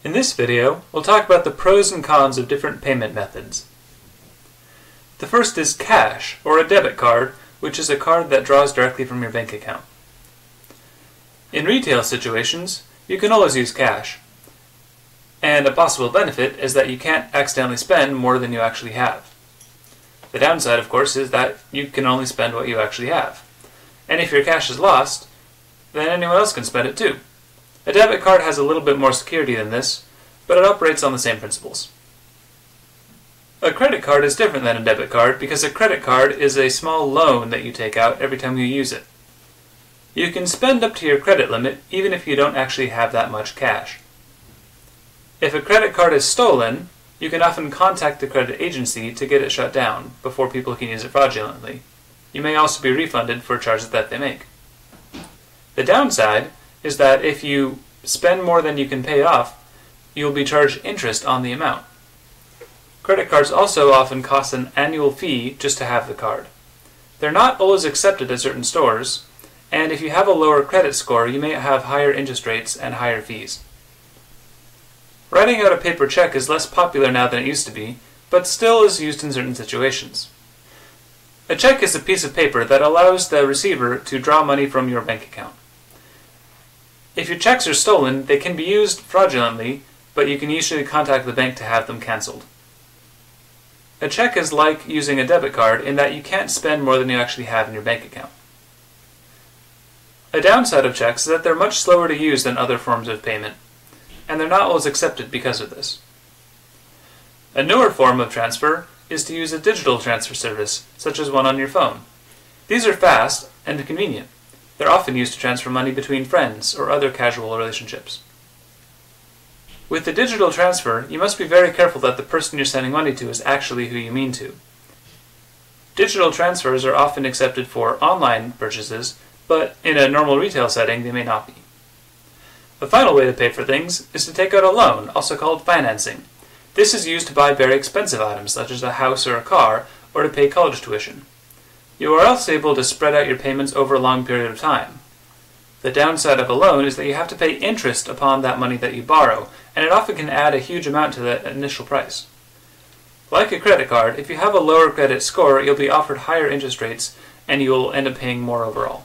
In this video, we'll talk about the pros and cons of different payment methods. The first is cash, or a debit card, which is a card that draws directly from your bank account. In retail situations, you can always use cash. And a possible benefit is that you can't accidentally spend more than you actually have. The downside, of course, is that you can only spend what you actually have. And if your cash is lost, then anyone else can spend it too. A debit card has a little bit more security than this, but it operates on the same principles. A credit card is different than a debit card because a credit card is a small loan that you take out every time you use it. You can spend up to your credit limit even if you don't actually have that much cash. If a credit card is stolen, you can often contact the credit agency to get it shut down before people can use it fraudulently. You may also be refunded for charges that they make. The downside is that if you spend more than you can pay off, you will be charged interest on the amount. Credit cards also often cost an annual fee just to have the card. They're not always accepted at certain stores, and if you have a lower credit score, you may have higher interest rates and higher fees. Writing out a paper check is less popular now than it used to be, but still is used in certain situations. A check is a piece of paper that allows the receiver to draw money from your bank account. If your checks are stolen, they can be used fraudulently, but you can usually contact the bank to have them cancelled. A check is like using a debit card in that you can't spend more than you actually have in your bank account. A downside of checks is that they're much slower to use than other forms of payment, and they're not always accepted because of this. A newer form of transfer is to use a digital transfer service, such as one on your phone. These are fast and convenient. They're often used to transfer money between friends or other casual relationships. With the digital transfer, you must be very careful that the person you're sending money to is actually who you mean to. Digital transfers are often accepted for online purchases, but in a normal retail setting they may not be. The final way to pay for things is to take out a loan, also called financing. This is used to buy very expensive items, such as a house or a car, or to pay college tuition. You are also able to spread out your payments over a long period of time. The downside of a loan is that you have to pay interest upon that money that you borrow, and it often can add a huge amount to the initial price. Like a credit card, if you have a lower credit score, you'll be offered higher interest rates, and you will end up paying more overall.